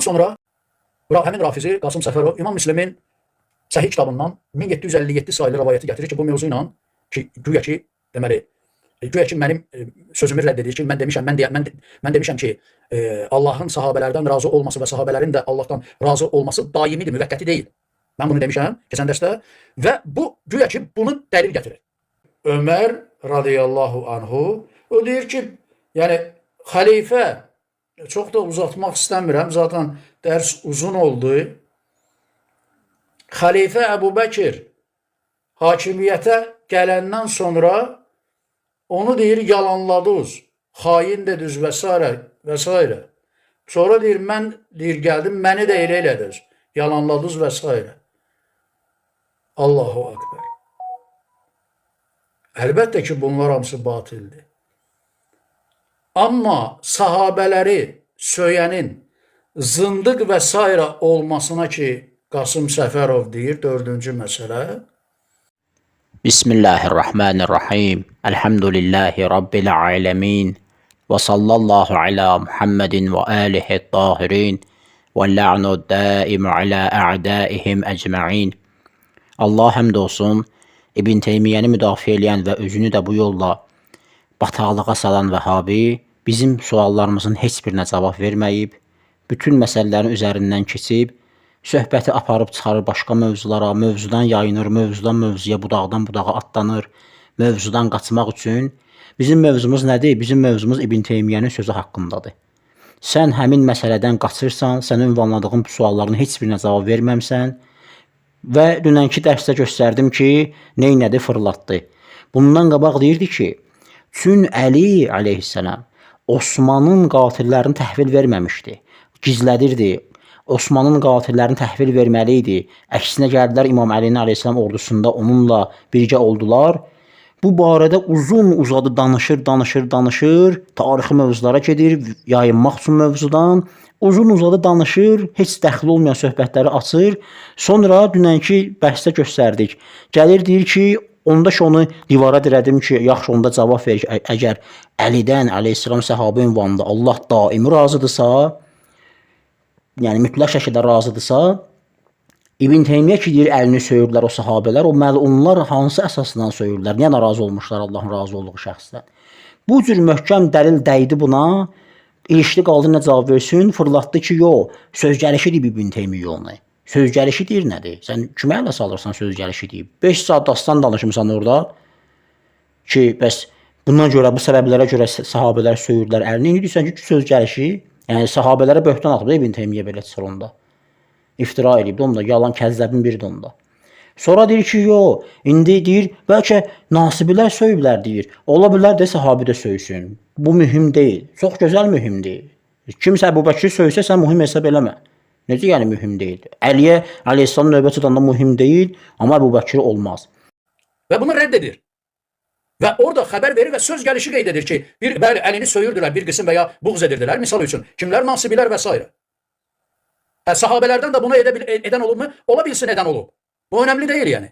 Sonra həmin Rafizi Qasım Səfərov İmam Müslimin Səhih kitabından 1757 sayılı rivayəti gətirir ki, bu mövzu ilə ki, güya ki, deməli, güya ki, mənim sözümü rədd edir ki, mən demişəm ki, Allahın sahabələrdən razı olması və sahabələrin də Allahdan razı olması daimidir, müvəqqəti deyil. Mən bunu demişəm keçən dərsdə və bu güya ki, bunu dəlil gətirir. Ömər radiyallahu anhu o deyir ki, yəni xəlifə, çox da uzatmaq istəmirəm, zaten dərs uzun oldu. Xəlifə Əbu Bəkir hakimiyyətə gələndən sonra onu deyir yalanladınız, xain dediniz və s. Sonra deyir mən deyir gəldim, məni də elə elədiniz, yalanladınız və s. Allahu Akbar. Əlbəttə ki, bunlar hamısı batildir. Amma sahabələri söyənin zındıq və s. olmasına ki, Qasım Səfərov deyir, 4-cü məsələ. Bismillahirrahmanirrahim. Elhamdülillahi Rabbil alemin. Və sallallahu ala Muhammedin və alihi tahirin. Və la'nu daimu ala a'daihim ecma'in. Allah həmd olsun, İbn Teymiyyəni müdafiə edən və özünü də bu yolla bataqlığa salan Vəhabi bizim suallarımızın heç birinə cavab verməyib, bütün məsələlərin üzərindən keçib, söhbəti aparıb çıxarır başqa mövzulara, mövzudan yayınır, mövzudan mövzuya, budaqdan budağa atlanır, mövzudan qaçmaq üçün. Bizim mövzumuz nədir? Bizim mövzumuz İbn Teymiyyənin sözü haqqındadır. Sən həmin məsələdən qaçırsan, sən ünvanladığın bu sualların heç birinə cavab verməmsən və dünənki dərsdə göstərdim ki, neynədi, fırlatdı. Bundan qabaq deyirdi ki, Çün Əli aleyhisselam Osmanın qatillərini təhvil verməmişdi, gizlədirdi. Osmanın qatillərini təhvil verməli idi. Əksinə gəldilər İmam Əlinin aleyhisselam ordusunda onunla birgə oldular. Bu barədə uzun uzadı danışır. Tarixi mövzulara gedir, yayınmaq üçün mövzudan. Uzun uzadı danışır, heç dəxli olmayan söhbətləri açır. Sonra dünənki bəhsdə göstərdik. Gəlir deyir ki, onda ki onu divara dirədim ki, yaxşı onda cavab verir ki, əgər Əlidən aleyhisselam səhabə ünvanında Allah daimi razıdırsa, yəni mütləq şəkildə razıdırsa, İbn Teymiyyə ki, deyir, əlini söyürlər o sahabələr, o məlunlar hansı əsasından söyürlər, niyə narazı olmuşlar Allahın razı olduğu şəxsdən? Bu cür möhkəm dəlil dəydi buna, ilişdi qaldı nə cavab versin, fırlatdı ki, yox, söz gəlişi deyib İbn Teymiyyə onu. Söz gəlişi deyir nədir? Sən kimə ələ salırsan söz gəlişi deyib? 5 saat dastan danışmışsan orada ki, bəs bundan görə, bu səbəblərə görə sahabələr söyürlər əlini. İndi deyirsən ki, söz gəlişi, yəni sahabələrə böhtan atıb da İbn Teymiyyə belə çıxır onda. İftira edib də onda, yalan kəzzəbin biridir onda. Sonra deyir ki, yox, indi deyir, bəlkə nasibilər söyüblər deyir. Ola bilər də sahabi də söysün. Bu mühüm deyil, çox gözəl mühümdir. Kimsə Əbu Bəkri söysə, sən mühüm hesab eləmə. Necə yəni mühüm deyil? Əliyə aleyhisselam növbət tutanda mühüm deyil, amma Əbu Bəkri olmaz. Və bunu rədd edir. Və orada xəbər verir və söz gəlişi qeyd edir ki, bəli, əlini söyürdülər bir qism və ya buğz edirdilər, misal üçün. Kimlər? Nasibilər və s. Sahabələrdən də bunu edən olub mu? Ola bilsin edən olub. Bu önəmli deyil yəni.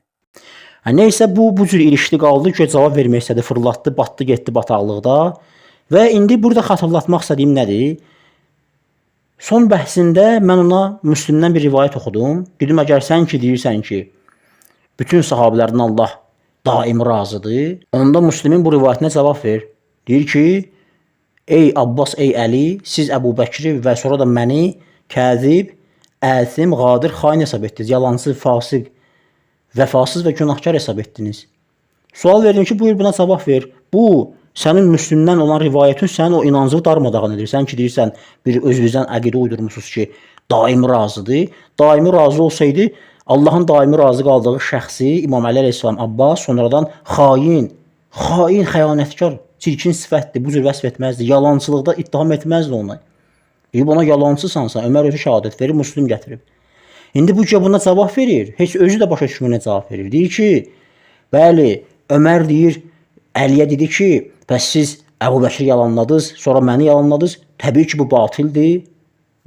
Neysə, bu cür ilişdi qaldı ki, cavab vermək istədi, fırlatdı, batdı, getdi bataqlıqda. Və indi burada xatırlatmaq istədiyim nədir? Son bəhsində mən ona Müslimdən bir rivayət oxudum. Dedim, əgər sən ki, deyirsən ki, bütün sahabələrdən Allah daimi razıdır, onda Müslimin bu rivayətinə cavab ver. Deyir ki, ey Abbas, ey Əli, siz Əbu Bəkri və sonra da məni kəzib, əsim, qadir, xain hesab etdiniz. Yalancı, fasıq, vəfasız və günahkar hesab etdiniz. Sual verdim ki, buyur buna cavab ver. Bu, sənin Müslimdən olan rivayətin sənin o inancını darmadağın edir. Sən ki, deyirsən, bir özünüzdən əqidə uydurmuşsunuz ki, daimi razıdır. Daimi razı olsaydı, Allahın daimi razı qaldığı şəxsi İmam Əli əleyhissalam Abbas sonradan xain, xəyanətkar, çirkin sifətdir, bu cür vəsf etməzdi. Yalancılıqda ittiham etməzdi onu. Deyib ona yalancısansa, Ömər özü şəhadət verir, Müslim gətirib. İndi bu ki, buna cavab verir. Heç özü də başa düşməyinə cavab verir. Deyir ki, bəli, Ömər deyir, Əliyə dedi ki, bəs siz Əbu Bəkri yalanladınız, sonra məni yalanladınız. Təbii ki, bu batildir.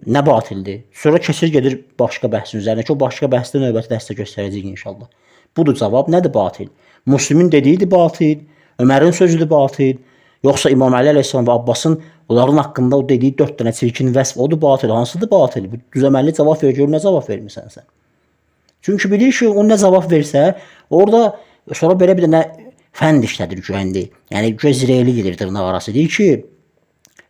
Nə batildir? Sonra keçir gedir başqa bəhsin üzərinə ki, o başqa bəhsdə növbəti dəstə göstərəcək inşallah. Budur cavab, nədir batil? Müslimin dediyidir batil, Ömərin sözüdür batil, yoxsa İmam Əli əleyhissalam və Abbasın Onların haqqında o dediyi 4 dənə çirkin vəsf odur batil. Hansıdır batil? Bu düzəməlli cavab verir, gör nə cavab vermirsən sən. Çünki bilir ki, o nə cavab versə, orada sonra belə bir dənə fənd işlədir güvəndi. Yəni göz zireyli gedir dırnaq arası. Deyir ki,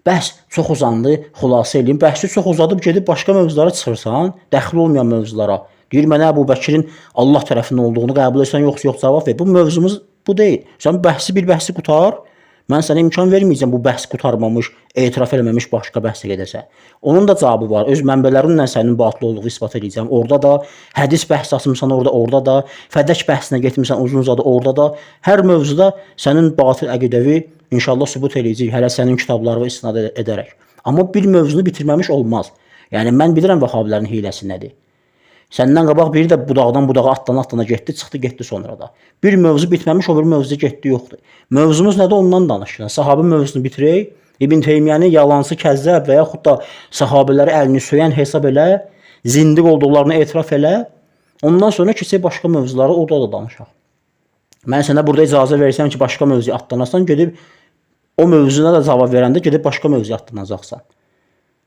bəhs çox uzandı, xülasə eləyim. Bəhsi çox uzadıb gedib başqa mövzulara çıxırsan, dəxil olmayan mövzulara. Deyir mənə Əbu Bəkirin Allah tərəfindən olduğunu qəbul etsən, yox cavab ver. Bu mövzumuz bu deyil. Sən bir bəhsi qutar. Mən sənə imkan verməyəcəm bu bəhs qutarmamış, etiraf eləməmiş başqa bəhsə gedəsə. Onun da cavabı var. Öz mənbələrimlə sənin batıl olduğunu isbat edəcəm. Orada da hədis bəhs açmısan, orada da fədək bəhsinə getmirsən uzun-uzadı, orada da hər mövzuda sənin batıl əqidəvi inşallah sübut eləyəcək. Hələ sənin kitablarına istinad edərək. Amma bir mövzunu bitirməmiş olmaz. Yəni mən bilirəm Vəhabilərin hiləsi nədir. Səndən qabaq biri də budaqdan budağa atlana getdi, çıxdı, getdi sonra da. Bir mövzu bitməmiş, o bir mövzu getdi, yoxdur. Mövzumuz nədir ondan danışırıq. Sahabe mövzusunu bitirək. İbn Teymiyəni yalansı, kəzzəb və yaxud da sahabeləri əlini söyən hesab elə, zindiq olduqlarını etiraf elə. Ondan sonra keçək başqa mövzuları, orada da danışaq. Mən sənə burada icazə versəm ki, başqa mövzuya atlanasan, gedib o mövzuna da cavab verəndə gedib başqa mövzuya atlanacaqsan.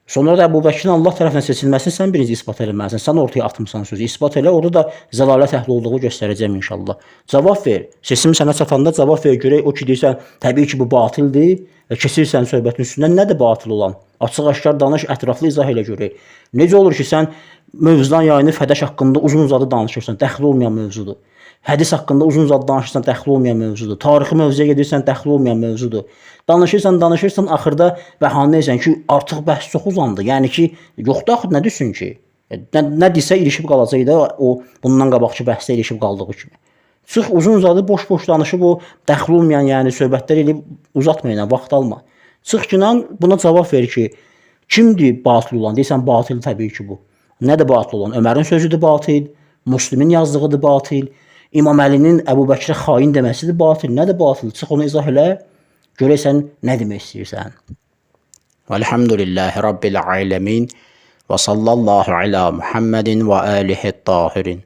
Sonra da Əbu Bəkirin Allah tərəfindən seçilməsini sən birinci isbat eləməlisən. Sən ortaya atmısan sözü. İsbat elə, orada da zəlalət əhli olduğu göstərəcəm inşallah. Cavab ver. Sesim sənə çatanda cavab ver. Görək o ki deyirsən, təbii ki bu batildir. Keçirsən söhbətin üstündən nədir batil olan? Açıq-aşkar danış, ətraflı izah elə görək. Necə olur ki sən mövzudan yayını fədəş haqqında uzun-uzadı danışırsan, dəxil olmayan mövzudur. Hədis haqqında uzun-uzadı danışırsan, dəxil olmayan mövzudur. Tarixi mövzuya gedirsən, dəxil olmayan mövzudur. Danışırsan, axırda bəhanə edirsən ki, artıq bəhs çox uzandı. Yəni ki, yoxdur axı nə desin ki? Nə desə ilişib qalacaq da o bundan qabaqçı bəhsdə ilişib qaldığı kimi. Çıx uzun-uzadı boş-boş danışıb o dəxil olmayan, yəni söhbətlər eləyib uzatmayın, vaxt alma. Çıx ki, buna cavab ver ki, kimdir batil olan? Deyirsən batil təbii ki bu. Nədir batil olan? Ömərin sözüdür batil, Müslimin yazdığıdır batil, İmam Əlinin Əbu Bəkirə xain deməsidir batil. Nədir batil? Çıx onu izah elə, görək sən nə demək istəyirsən. Velhamdülillahi Rabbil alemin və sallallahu ala Muhammedin və alihi tahirin.